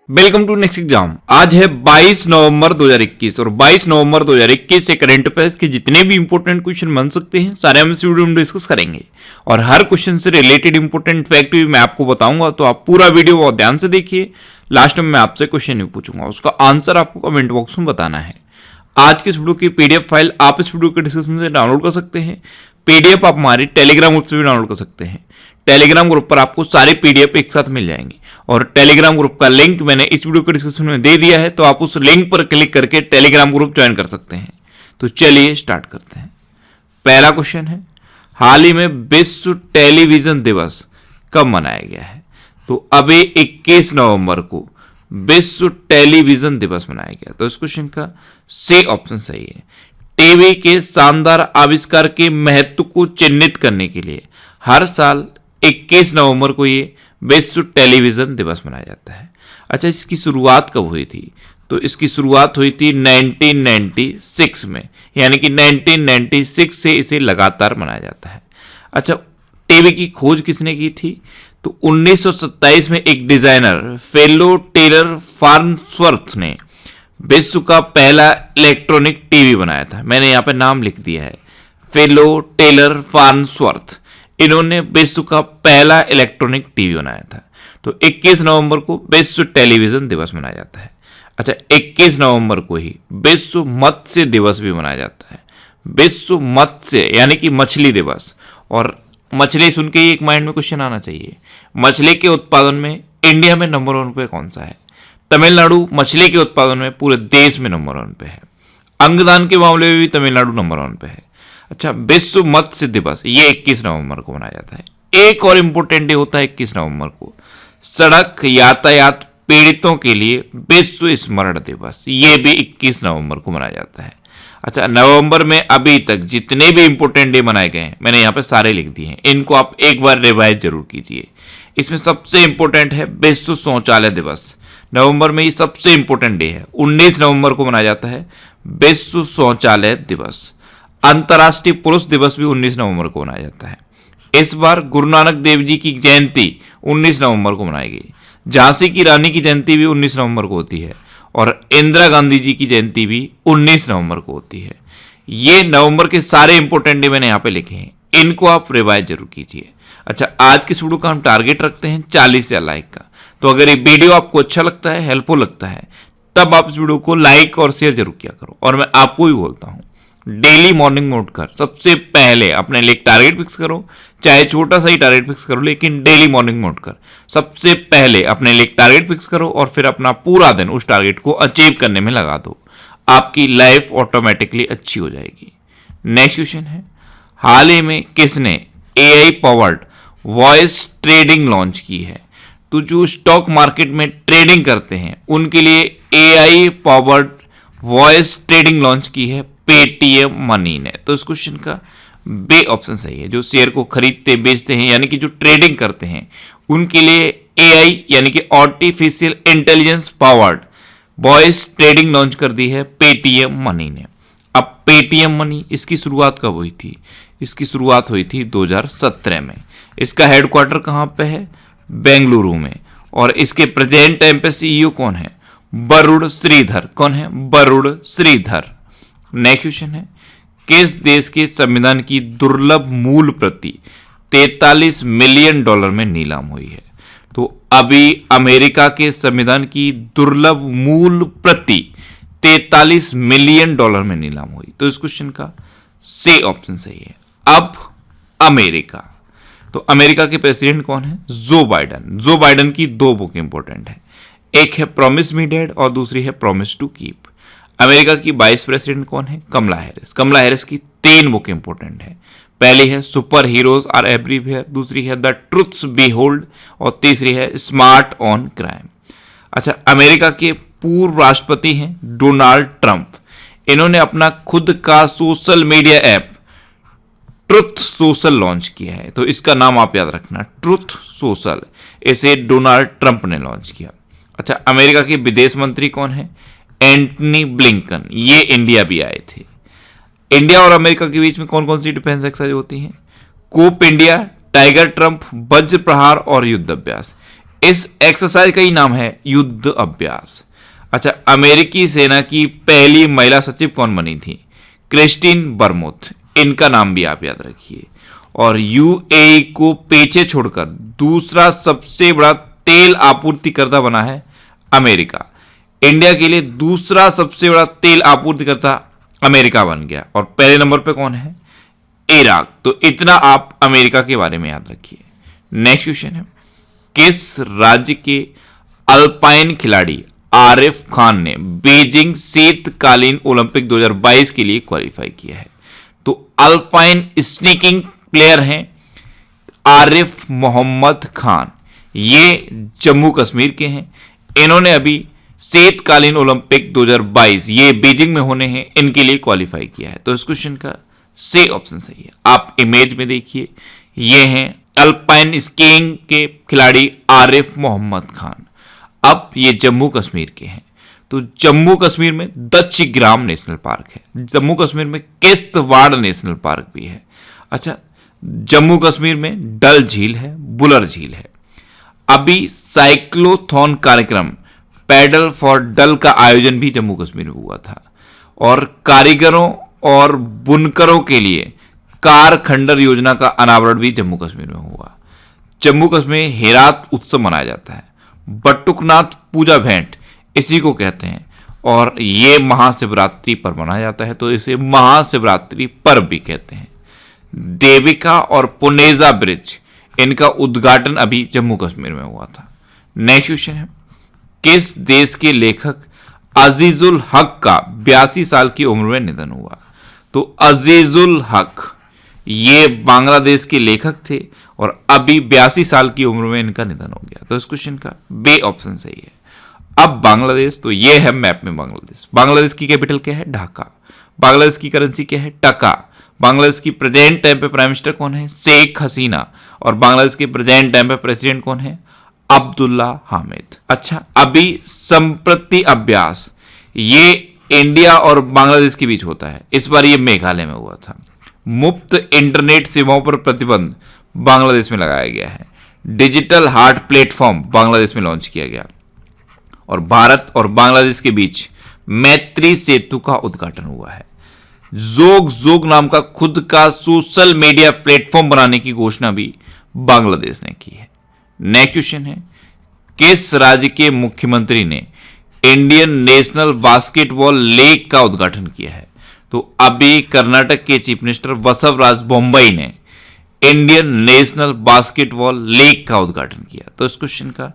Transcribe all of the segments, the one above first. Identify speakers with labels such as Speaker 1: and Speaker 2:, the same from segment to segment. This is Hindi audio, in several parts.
Speaker 1: Welcome to next exam. आज है 22 नवंबर 2021 और 22 नवंबर 2021 से करंट अफेयर्स के जितने भी इंपॉर्टेंट क्वेश्चन बन सकते हैं सारे हम इस वीडियो में डिस्कस करेंगे और हर क्वेश्चन से रिलेटेड इंपॉर्टेंट फैक्ट भी मैं आपको बताऊंगा, तो आप पूरा वीडियो बहुत ध्यान से देखिए। लास्ट में मैं आपसे क्वेश्चन भी पूछूंगा, उसका आंसर आपको कमेंट बॉक्स में बताना है। आज की इस वीडियो की पीडीएफ फाइल आप इस वीडियो के डिस्क्रिप्शन से डाउनलोड कर सकते हैं। पीडीएफ आप हमारे टेलीग्राम ग्रुप से भी डाउनलोड कर सकते हैं। टेलीग्राम ग्रुप पर आपको सारे पीडीएफ एक साथ मिल जाएंगे और टेलीग्राम ग्रुप का लिंक मैंने इस वीडियो के डिस्क्रिप्शन में दे दिया है, तो आप उस लिंक पर क्लिक करके टेलीग्राम ग्रुप ज्वाइन कर सकते हैं। तो चलिए स्टार्ट करते हैं। पहला क्वेश्चन है, हाल ही में विश्व टेलीविजन दिवस कब मनाया गया है? तो अभी 21 नवंबर को विश्व टेलीविजन दिवस मनाया गया। तो इस क्वेश्चन का सी ऑप्शन सही है। टीवी के शानदार आविष्कार के महत्व को चिन्हित करने के लिए हर साल 21 नवंबर को ये विश्व टेलीविजन दिवस मनाया जाता है। अच्छा, इसकी शुरुआत कब हुई थी? तो इसकी शुरुआत हुई थी 1996 में, यानी कि 1996 से इसे लगातार मनाया जाता है। अच्छा, टीवी की खोज किसने की थी? तो 1927 में एक डिजाइनर फेलो टेलर फार्नस्वर्थ ने विश्व का पहला इलेक्ट्रॉनिक टीवी बनाया था। मैंने यहाँ पे नाम लिख दिया है, फेलो टेलर फार्नस्वर्थ। इन्होंने विश्व का पहला इलेक्ट्रॉनिक टीवी बनाया था। तो 21 नवंबर को विश्व टेलीविजन दिवस मनाया जाता है। अच्छा, 21 नवंबर को ही विश्व मत्स्य दिवस भी मनाया जाता है। विश्व मत्स्य यानी कि मछली दिवस। और मछली सुन के ही एक माइंड में क्वेश्चन आना चाहिए, मछली के उत्पादन में इंडिया में नंबर 1 पे कौन सा है? तमिलनाडु मछली के उत्पादन में पूरे देश में नंबर 1 पे है। अंगदान के मामले में भी तमिलनाडु नंबर 1 पे है। अच्छा, विश्व मत्स्य दिवस ये 21 नवंबर को मनाया जाता है। एक और इंपॉर्टेंट डे होता है 21 नवंबर को, सड़क यातायात पीड़ितों के लिए विश्व स्मरण दिवस। ये भी 21 नवंबर को मनाया जाता है। अच्छा, नवंबर में अभी तक जितने भी इंपॉर्टेंट डे मनाए गए हैं मैंने यहाँ पे सारे लिख दिए हैं, इनको आप एक बार रिवाइज जरूर कीजिए। इसमें सबसे इंपॉर्टेंट है विश्व शौचालय दिवस। नवंबर में ये सबसे इंपॉर्टेंट डे है। 19 नवंबर को मनाया जाता है विश्व शौचालय दिवस। अंतर्राष्ट्रीय पुरुष दिवस भी 19 नवंबर को मनाया जाता है। इस बार गुरु नानक देव जी की जयंती 19 नवंबर को मनाई गई। झांसी की रानी की जयंती भी 19 नवंबर को होती है और इंदिरा गांधी जी की जयंती भी 19 नवंबर को होती है। ये नवंबर के सारे इंपॉर्टेंट डे मैंने यहाँ पे लिखे हैं, इनको आप रिवाइज जरूर कीजिए। अच्छा, आज के वीडियो का हम टारगेट रखते हैं 40 या लाइक का। तो अगर ये वीडियो आपको अच्छा लगता है, हेल्पफुल लगता है, तब आप इस वीडियो को लाइक और शेयर जरूर किया करो। और मैं आपको भी बोलता हूँ, डेली मॉर्निंग में उठकर सबसे पहले अपने लिए टारगेट फिक्स करो, चाहे छोटा सा ही टारगेट फिक्स करो, लेकिन डेली मॉर्निंग में उठकर सबसे पहले अपने लिए टारगेट फिक्स करो और फिर अपना पूरा दिन उस टारगेट को अचीव करने में लगा दो। आपकी लाइफ ऑटोमेटिकली अच्छी हो जाएगी। नेक्स्ट क्वेश्चन है, हाल ही में किसने AI powered voice trading launch की है? तो जो स्टॉक मार्केट में ट्रेडिंग करते हैं उनके लिए AI powered voice trading launch की है पेटीएम मनी ने। तो इस क्वेश्चन का बी ऑप्शन सही है। जो शेयर को खरीदते बेचते हैं यानी कि जो ट्रेडिंग करते हैं उनके लिए एआई यानी कि artificial intelligence powered voice trading launch कर दी है पेटीएम मनी ने। अब पेटीएम मनी इसकी शुरुआत कब हुई थी? इसकी शुरुआत हुई थी 2017 में। इसका हेडक्वार्टर कहाँ पे है? बेंगलुरु में। और इसके प्रेजेंट टाइम पे सीईओ कौन है? वरुण श्रीधर। कौन है? वरुण श्रीधर। नेक्स्ट क्वेश्चन है, किस देश के संविधान की दुर्लभ मूल प्रति 43 मिलियन डॉलर में नीलाम हुई है? तो अभी अमेरिका के संविधान की दुर्लभ मूल प्रति 43 मिलियन डॉलर में नीलाम हुई। तो इस क्वेश्चन का सी ऑप्शन सही है। अब अमेरिका, तो अमेरिका के प्रेसिडेंट कौन है? जो बाइडन। जो बाइडन की 2 बुक इंपॉर्टेंट है, एक है प्रॉमिस मी डैड और दूसरी है प्रॉमिस टू कीप। अमेरिका की वाइस प्रेसिडेंट कौन है? कमला हैरिस। कमला हैरिस की 3 बुक इंपॉर्टेंट है, पहली है सुपर हीरोज आर एवरीवेयर, दूसरी है द ट्रुथ्स बिहोल्ड और तीसरी है स्मार्ट ऑन क्राइम। अच्छा, अमेरिका के पूर्व राष्ट्रपति हैं डोनाल्ड ट्रंप। इन्होंने अपना खुद का social media app truth social launch किया है। तो इसका नाम आप याद रखना, ट्रुथ सोशल। इसे डोनाल्ड ट्रंप ने लॉन्च किया। अच्छा, अमेरिका के विदेश मंत्री कौन है? Antony Blinken. ये इंडिया भी आए थे। इंडिया और अमेरिका के बीच में कौन कौन सी डिफेंस एक्सरसाइज होती हैं? कोप इंडिया, टाइगर ट्रंप, वज्र प्रहार और युद्ध अभ्यास। इस एक्सरसाइज का ही नाम है युद्ध अभ्यास। अच्छा, अमेरिकी सेना की पहली महिला सचिव कौन बनी थी? क्रिस्टीन बर्मुथ, इनका नाम भी आप याद रखिए। और यूएई को पीछे छोड़कर दूसरा सबसे बड़ा तेल आपूर्तिकर्ता बना है अमेरिका। इंडिया के लिए दूसरा सबसे बड़ा तेल आपूर्तिकर्ता अमेरिका बन गया। और पहले नंबर पे कौन है? इराक। तो इतना आप अमेरिका के बारे में याद रखिए। नेक्स्ट क्वेश्चन है, किस राज्य के अल्पाइन खिलाड़ी आरिफ खान ने बीजिंग शीतकालीन ओलंपिक 2022 के लिए क्वालिफाई किया है? तो अल्पाइन स्नीकिंग प्लेयर हैं आरिफ मोहम्मद खान, ये जम्मू कश्मीर के हैं। इन्होंने अभी शीतकालीन ओलंपिक 2022 ये बीजिंग में होने हैं, इनके लिए क्वालिफाई किया है। तो इस क्वेश्चन का सी ऑप्शन सही है। आप इमेज में देखिए, ये हैं अल्पाइन स्कीइंग के खिलाड़ी आरिफ मोहम्मद खान। अब ये जम्मू कश्मीर के हैं। तो जम्मू कश्मीर में दक्षग्राम नेशनल पार्क है, जम्मू कश्मीर में किश्तवाड़ नेशनल पार्क भी है। अच्छा, जम्मू कश्मीर में डल झील है, बुलर झील है। अभी साइक्लोथॉन कार्यक्रम पैडल फॉर डल का आयोजन भी जम्मू कश्मीर में हुआ था। और कारीगरों और बुनकरों के लिए कार खंडर योजना का अनावरण भी जम्मू कश्मीर में हुआ। जम्मू कश्मीर में हेरात उत्सव मनाया जाता है। बटुकनाथ पूजा भेंट इसी को कहते हैं। और ये महाशिवरात्रि पर मनाया जाता है, तो इसे महाशिवरात्रि पर्व भी कहते हैं। देविका और पुनेजा ब्रिज, इनका उद्घाटन अभी जम्मू कश्मीर में हुआ था। नेक्स्ट क्वेश्चन है, किस देश के लेखक अजीजुल हक का 82 साल की उम्र में निधन हुआ? तो अजीजुल हक ये बांग्लादेश के लेखक थे और अभी 82 साल की उम्र में इनका निधन हो गया। तो इस क्वेश्चन का बी ऑप्शन सही है। अब बांग्लादेश, तो ये है मैप में बांग्लादेश। बांग्लादेश की कैपिटल क्या है? ढाका। बांग्लादेश की करेंसी क्या है? टका। बांग्लादेश की प्रेजेंट टाइम पे प्राइम मिनिस्टर कौन है? शेख हसीना। और बांग्लादेश के प्रेजेंट टाइम पे प्रेसिडेंट कौन है? अब्दुल्ला हामिद। अच्छा, अभी संप्रति अभ्यास ये इंडिया और बांग्लादेश के बीच होता है। इस बार ये मेघालय में हुआ था। मुफ्त इंटरनेट सेवाओं पर प्रतिबंध बांग्लादेश में लगाया गया है। डिजिटल हार्ट प्लेटफॉर्म बांग्लादेश में लॉन्च किया गया। और भारत और बांग्लादेश के बीच मैत्री सेतु का उद्घाटन हुआ है। जोग नाम का खुद का सोशल मीडिया प्लेटफॉर्म बनाने की घोषणा भी बांग्लादेश ने की है। नेक्स्ट क्वेश्चन है, किस राज्य के मुख्यमंत्री ने इंडियन नेशनल बास्केटबॉल लीग का उद्घाटन किया है? तो अभी कर्नाटक के चीफ मिनिस्टर बसवराज बोम्मई ने इंडियन नेशनल बास्केटबॉल लीग का उद्घाटन किया। तो इस क्वेश्चन का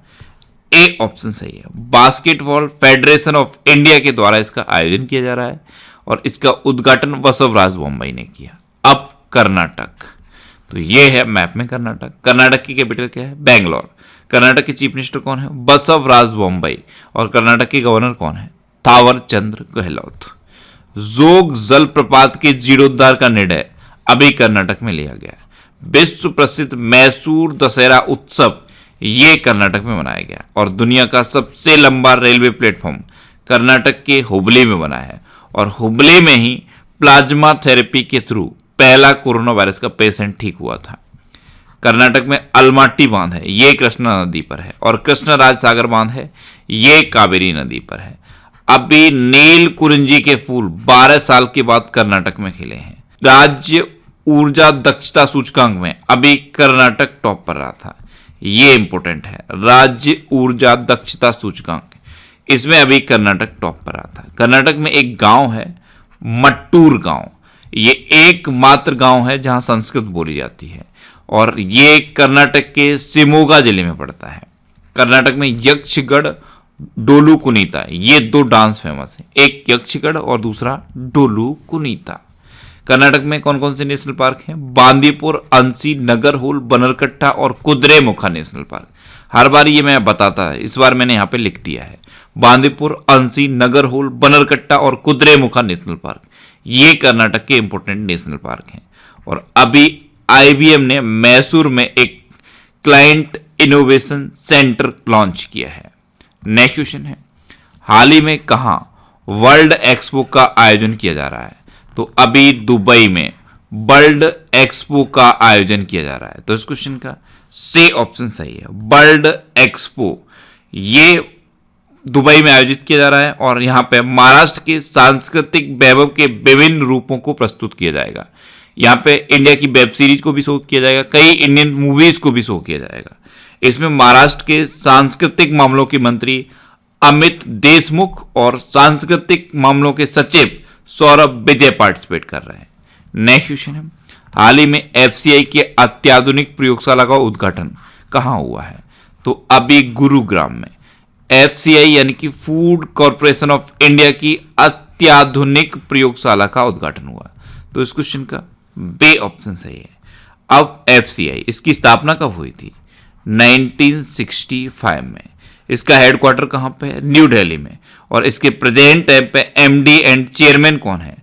Speaker 1: ए ऑप्शन सही है। बास्केटबॉल फेडरेशन ऑफ इंडिया के द्वारा इसका आयोजन किया जा रहा है और इसका उद्घाटन बसवराज बोम्मई ने किया। अब कर्नाटक, तो ये है मैप में कर्नाटक। कर्नाटक की कैपिटल क्या है? बेंगलोर। कर्नाटक के चीफ मिनिस्टर कौन है? बसवराज बोम्मई। और कर्नाटक के गवर्नर कौन है? थावर चंद गहलोत। जोग जलप्रपात के जीर्णोद्धार का निर्णय अभी कर्नाटक में लिया गया। विश्व प्रसिद्ध मैसूर दशहरा उत्सव ये कर्नाटक में मनाया गया। और दुनिया का सबसे लंबा रेलवे प्लेटफॉर्म कर्नाटक के हुबली में बना है। और हुबली में ही प्लाज्मा थेरेपी के थ्रू पहला कोरोना वायरस का पेशेंट ठीक हुआ था। कर्नाटक में अलमाटी बांध है, ये कृष्णा नदी पर है। और कृष्णराज सागर बांध है, ये कावेरी नदी पर है। अभी नील कुरिंजी के फूल 12 साल के बाद कर्नाटक में खिले हैं। राज्य ऊर्जा दक्षता सूचकांक में अभी कर्नाटक टॉप पर रहा था। ये इंपॉर्टेंट है, राज्य ऊर्जा दक्षता सूचकांक, इसमें अभी कर्नाटक टॉप पर रहा था। कर्नाटक में एक गांव है मट्टूर गांव, ये एकमात्र गांव है जहां संस्कृत बोली जाती है। और ये कर्नाटक के शिमोगा जिले में पड़ता है। कर्नाटक में यक्षगढ़ डोलू कुनीता, ये दो डांस फेमस है, एक यक्षगढ़ और दूसरा डोलू कुनीता। कर्नाटक में कौन कौन से नेशनल पार्क हैं? बांदीपुर, अंसी, नगरहोल, बनरकट्टा और कुद्रेमुखा नेशनल पार्क। हर बार ये मैं बताता है, इस बार मैंने यहाँ पे लिख दिया है। बांदीपुर, अंसी, नगरहोल, बनरकट्टा और कुद्रेमुखा नेशनल पार्क, ये कर्नाटक के इंपोर्टेंट नेशनल पार्क हैं। और अभी IBM ने मैसूर में एक क्लाइंट इनोवेशन सेंटर लॉन्च किया है। नेक्स्ट क्वेश्चन है, हाल ही में कहां वर्ल्ड एक्सपो का आयोजन किया जा रहा है? तो अभी दुबई में वर्ल्ड एक्सपो का आयोजन किया जा रहा है। तो इस क्वेश्चन का सी ऑप्शन सही है। वर्ल्ड एक्सपो ये दुबई में आयोजित किया जा रहा है और यहाँ पे महाराष्ट्र के सांस्कृतिक वैभव के विभिन्न रूपों को प्रस्तुत किया जाएगा। यहाँ पे इंडिया की वेब सीरीज को भी शो किया जाएगा, कई इंडियन मूवीज को भी शो किया जाएगा। इसमें महाराष्ट्र के सांस्कृतिक मामलों के मंत्री अमित देशमुख और सांस्कृतिक मामलों के सचिव सौरभ विजय पार्टिसिपेट कर रहे हैं। नेक्स्ट क्वेश्चन है, हाल ही में एफसीआई के अत्याधुनिक प्रयोगशाला का उद्घाटन कहाँ हुआ है? तो अभी गुरुग्राम में एफसीआई यानी कि फूड कॉरपोरेशन ऑफ इंडिया की अत्याधुनिक प्रयोगशाला का उद्घाटन हुआ। तो इस क्वेश्चन का बी ऑप्शन सही है। अब एफसीआई इसकी स्थापना कब हुई थी? 1965 में। इसका हेडक्वार्टर कहां पे है? न्यू दिल्ली में। और इसके प्रेजेंट टाइम पे एमडी एंड चेयरमैन कौन है?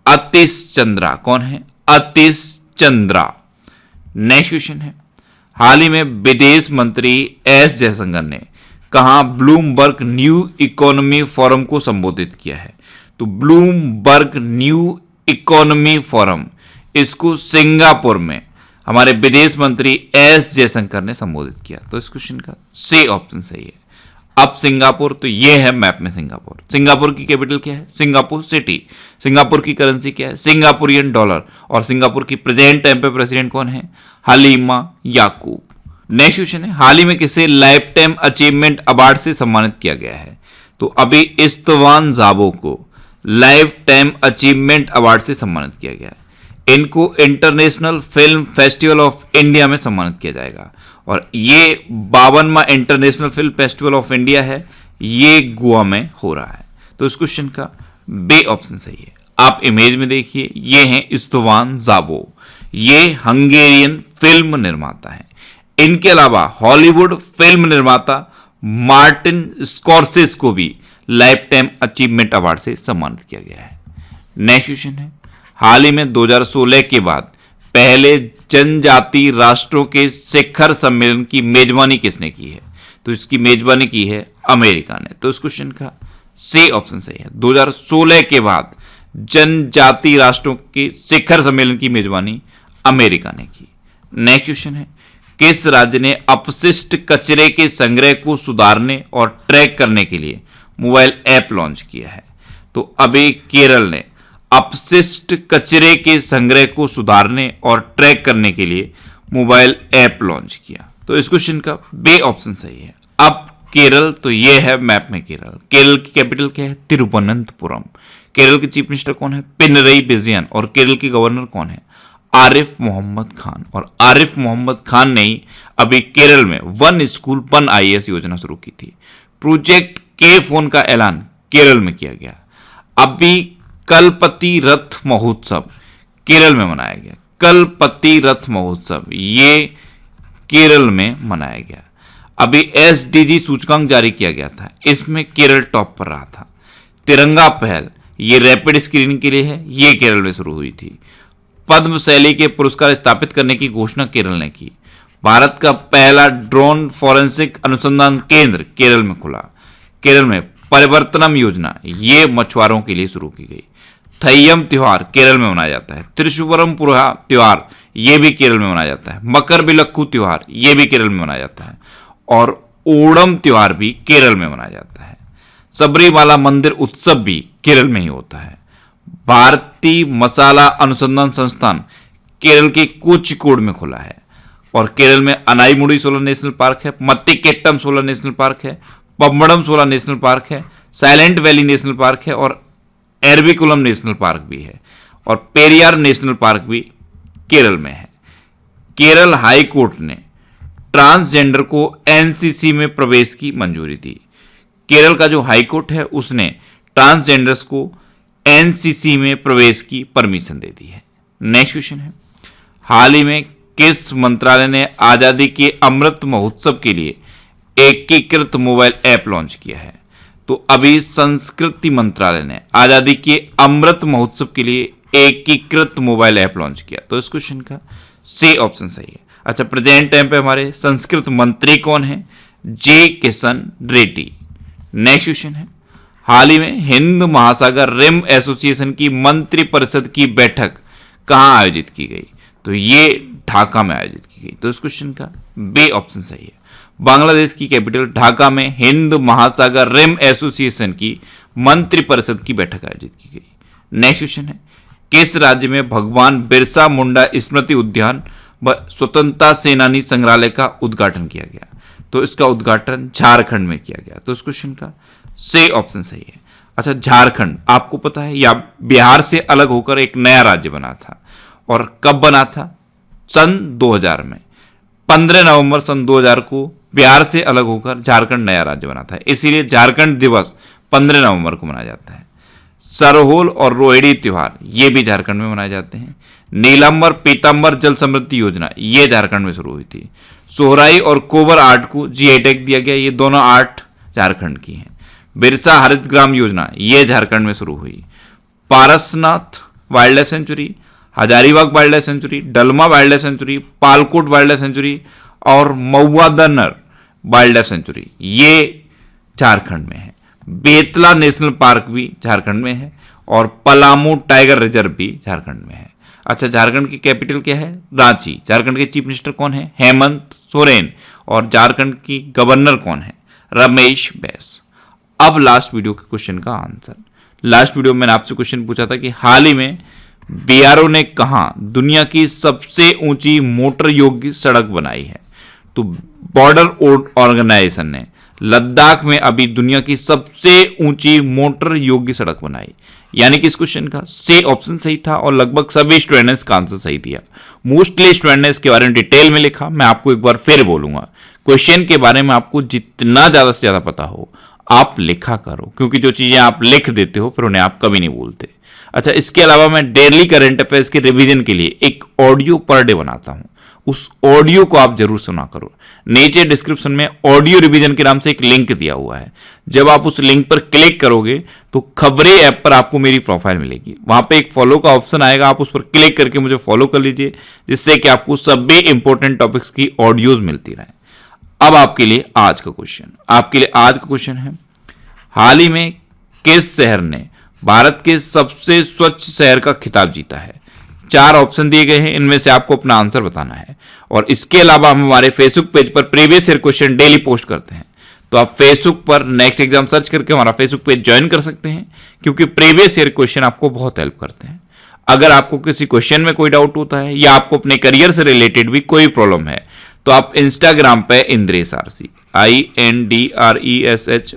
Speaker 1: अतीश चंद्रा। कौन है? अतीश चंद्रा। नेक्स्ट क्वेश्चन है, हाल ही में विदेश मंत्री एस जयशंकर ने कहां ब्लूमबर्ग न्यू इकोनॉमी फोरम को संबोधित किया है? तो ब्लूमबर्ग न्यू इकोनॉमी फोरम इसको सिंगापुर में हमारे विदेश मंत्री एस जयशंकर ने संबोधित किया। तो इस क्वेश्चन का सी ऑप्शन सही है। अब सिंगापुर, तो ये है मैप में सिंगापुर। सिंगापुर की कैपिटल क्या है? Singapore city. सिंगापुर की करेंसी क्या है? Singaporean dollar. और सिंगापुर की प्रेजेंट टाइम पे प्रेसिडेंट कौन है? हलीमा याकूब। नेक्स्ट क्वेश्चन है, हाल ही में किसे लाइफ टाइम अचीवमेंट अवार्ड से सम्मानित किया गया है? तो अभी इस्तवान जाबो को लाइफ टाइम अचीवमेंट अवार्ड से सम्मानित किया गया है। इनको international film festival of India में सम्मानित किया जाएगा और ये 52वां international film festival of India है, ये गोवा में हो रहा है। तो इस क्वेश्चन का बी ऑप्शन सही है। आप इमेज में देखिए, ये हैं इस्तवान जाबो, ये हंगेरियन फिल्म निर्माता हैं। इनके अलावा हॉलीवुड फिल्म निर्माता मार्टिन स्कॉर्सेस को भी लाइफ टाइम अचीवमेंट अवार्ड से सम्मानित किया गया है। नेक्स्ट क्वेश्चन है, हाल ही में 2016 के बाद पहले जनजाति राष्ट्रों के शिखर सम्मेलन की मेजबानी किसने की है? तो इसकी मेजबानी की है अमेरिका ने। तो इस क्वेश्चन का सी ऑप्शन सही है। 2016 के बाद जनजाति राष्ट्रों के शिखर सम्मेलन की मेजबानी अमेरिका ने की। नेक्स्ट क्वेश्चन है, किस राज्य ने अपशिष्ट कचरे के संग्रह को सुधारने और ट्रैक करने के लिए मोबाइल ऐप लॉन्च किया है? तो अभी केरल ने अपशिष्ट कचरे के संग्रह को सुधारने और ट्रैक करने के लिए मोबाइल ऐप लॉन्च किया। तो इस क्वेश्चन का बी ऑप्शन सही है। अब केरल, तो ये है मैप में केरल। केरल की कैपिटल क्या है? तिरुवनंतपुरम। केरल के चीफ मिनिस्टर कौन है? पिनरई विजयन। और केरल के गवर्नर कौन है? आरिफ मोहम्मद खान। और आरिफ मोहम्मद खान ने ही अभी केरल में वन स्कूल वन आईएएस योजना शुरू की थी। प्रोजेक्ट के फोन का ऐलान केरल में किया गया। अभी कलपति रथ महोत्सव केरल में मनाया गया। कलपति रथ महोत्सव ये केरल में मनाया गया। अभी एसडीजी सूचकांक जारी किया गया था, इसमें केरल टॉप पर रहा था। तिरंगा पहल ये रैपिड स्क्रीनिंग के लिए है, ये केरल में शुरू हुई थी। पद्म शैली के पुरस्कार स्थापित करने की घोषणा केरल ने की। भारत का पहला ड्रोन फॉरेंसिक अनुसंधान केंद्र केरल में खुला। केरल में परिवर्तनम योजना ये मछुआरों के लिए शुरू की गई। थैयम त्योहार केरल में मनाया जाता है। त्रिशुवरमपुरा त्योहार ये भी केरल में मनाया जाता है। मकर बिलक्कू त्योहार ये भी केरल में मनाया जाता है और ओणम त्योहार भी केरल में मनाया जाता है। सबरीमाला मंदिर उत्सव भी केरल में ही होता है। भारतीय मसाला अनुसंधान संस्थान केरल के कोझिकोड में खुला है और केरल में अनाईमुडी सोलर नेशनल पार्क है, मत्तिकेट्टम सोलर नेशनल पार्क है, पम्बड़म सोलर नेशनल पार्क है, साइलेंट वैली नेशनल पार्क है और एरविकुलम नेशनल पार्क भी है और पेरियार नेशनल पार्क भी केरल में है। केरल हाई कोर्ट ने ट्रांसजेंडर को एनसीसी में प्रवेश की मंजूरी दी। केरल का जो हाई कोर्ट है उसने ट्रांसजेंडर्स को एनसीसी में प्रवेश की परमिशन दे दी है। नेक्स्ट क्वेश्चन है, हाल ही में किस मंत्रालय ने आजादी के अमृत महोत्सव के लिए एकीकृत मोबाइल ऐप लॉन्च किया है? तो अभी संस्कृति मंत्रालय ने आजादी के अमृत महोत्सव के लिए एकीकृत मोबाइल ऐप लॉन्च किया। तो इस क्वेश्चन का सी ऑप्शन सही है। अच्छा, प्रेजेंट टाइम पे हमारे संस्कृत मंत्री कौन है? जे किशन रेड्डी। नेक्स्ट क्वेश्चन है, हाल ही में हिंद महासागर रिम एसोसिएशन की मंत्री परिषद की बैठक कहां आयोजित की गई? तो ये ढाका में आयोजित की गई। तो इस क्वेश्चन का बी ऑप्शन सही है। बांग्लादेश की कैपिटल ढाका में हिंद महासागर रिम एसोसिएशन की मंत्रिपरिषद की बैठक आयोजित की गई। नेक्स्ट क्वेश्चन है, किस राज्य में भगवान बिरसा मुंडा स्मृति उद्यान व स्वतंत्रता सेनानी संग्रहालय का उद्घाटन किया गया? तो इसका उद्घाटन झारखंड में किया गया। तो इस क्वेश्चन का सी ऑप्शन सही है। अच्छा, झारखंड आपको पता है या बिहार से अलग होकर एक नया राज्य बना था, और कब बना था? सन 2000 में। 15 नवंबर सन 2000 को बिहार से अलग होकर झारखंड नया राज्य बना था, इसीलिए झारखंड दिवस 15 नवंबर को मनाया जाता है। सरहोल और रोहिणी त्योहार ये भी झारखंड में मनाए जाते हैं। नीलांबर पीतांबर जल समृद्धि योजना ये झारखंड में शुरू हुई थी। सोहराई और कोबर आर्ट को जीआई टैग दिया गया, ये दोनों आर्ट झारखंड की हैं। बिरसा हरित ग्राम योजना ये झारखंड में शुरू हुई। Parasnath wildlife sanctuary, Hazaribagh wildlife sanctuary, Dalma wildlife sanctuary, Palkot wildlife sanctuary और मऊआदनर वाइल्ड लाइफ सेंचुरी ये झारखंड में है। बेतला नेशनल पार्क भी झारखंड में है और पलामू टाइगर रिजर्व भी झारखंड में है। अच्छा, झारखंड की कैपिटल क्या है? रांची। झारखंड के चीफ मिनिस्टर कौन है? हेमंत सोरेन। और झारखंड की गवर्नर कौन है? रमेश बैस। अब लास्ट वीडियो के क्वेश्चन का आंसर। लास्ट वीडियो में मैंने आपसे क्वेश्चन पूछा था कि हाल ही में बीआरओ ने कहां दुनिया की सबसे ऊंची मोटर योग्य सड़क बनाई है? तो बॉर्डर ऑर्गेनाइजेशन ने लद्दाख में अभी दुनिया की सबसे ऊंची मोटर योग्य सड़क बनाई। यानी कि इस क्वेश्चन का सी ऑप्शन सही था और लगभग सभी स्टूडेंट ने इसका आंसर सही दिया। मोस्टली स्टूडेंट ने इसके बारे में डिटेल में लिखा। मैं आपको एक बार फिर बोलूंगा, क्वेश्चन के बारे में आपको जितना ज्यादा से ज्यादा पता हो आप लिखा करो, क्योंकि जो चीजें आप लिख देते हो फिर उन्हें आप कभी नहीं भूलते। अच्छा, इसके अलावा मैं डेली करंट अफेयर्स के रिवीजन के लिए एक ऑडियो पर डे बनाता हूं, उस ऑडियो को आप जरूर सुना करो। नीचे डिस्क्रिप्शन में ऑडियो रिवीजन के नाम से एक लिंक दिया हुआ है। जब आप उस लिंक पर क्लिक करोगे तो खबरें ऐप पर आपको मेरी प्रोफाइल मिलेगी, वहां पे एक फॉलो का ऑप्शन आएगा, आप उस पर क्लिक करके मुझे फॉलो कर लीजिए, जिससे कि आपको सभी इंपॉर्टेंट टॉपिक्स की ऑडियोज मिलती रहे। अब आपके लिए आज का क्वेश्चन है, हाल ही में किस शहर ने भारत के सबसे स्वच्छ शहर का खिताब जीता है? 4 ऑप्शन दिए गए हैं, इनमें से आपको अपना आंसर बताना है। और इसके अलावा हम हमारे फेसबुक पेज पर previous year question daily post करते हैं, तो आप फेसबुक पर नेक्स्ट एग्जाम सर्च करके हमारा फेसबुक पेज ज्वाइन कर सकते हैं, क्योंकि प्रीवियस ईयर क्वेश्चन आपको बहुत हेल्प करते हैं। अगर आपको किसी क्वेश्चन में कोई डाउट होता है या आपको अपने करियर से रिलेटेड भी कोई प्रॉब्लम है, तो आप इंस्टाग्राम पे इंद्रेश आरसी INDRESH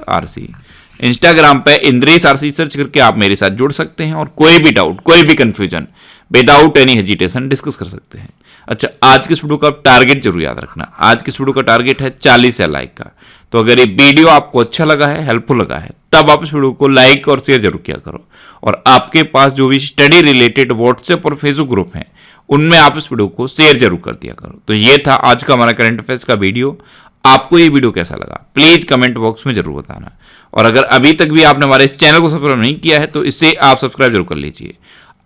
Speaker 1: इंस्टाग्राम पे इंद्रेश आरसी सर्च करके आप मेरे साथ जुड़ सकते हैं और कोई भी डाउट, कोई भी confusion without any hesitation discuss कर सकते हैं। अच्छा, आज के इस वीडियो का टारगेट जरूर याद रखना। आज के इस वीडियो का टारगेट है 40 या लाइक का। तो अगर ये वीडियो आपको अच्छा लगा है, हेल्पफुल लगा है, तब आप इस वीडियो को लाइक और शेयर जरूर किया करो। और आपके पास जो भी स्टडी रिलेटेड व्हाट्सएप और फेसबुक ग्रुप हैं, उनमें आप इस वीडियो को शेयर जरूर कर दिया करो। तो ये था आज का हमारा करंट अफेयर्स का वीडियो। आपको ये वीडियो कैसा लगा प्लीज कमेंट बॉक्स में जरूर बताना। और अगर अभी तक भी आपने हमारे इस चैनल को सब्सक्राइब नहीं किया है, तो इसे आप सब्सक्राइब जरूर कर लीजिए।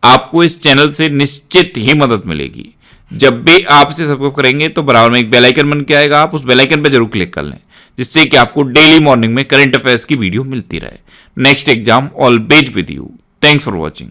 Speaker 1: आपको इस चैनल से निश्चित ही मदद मिलेगी। जब भी आप इसे सब्सक्राइब करेंगे तो बराबर में एक बेल आइकन बन के आएगा, आप उस बेल आइकन पर जरूर क्लिक कर लें, जिससे कि आपको डेली मॉर्निंग में करंट अफेयर्स की वीडियो मिलती रहे। Next exam always with you. Thanks for watching.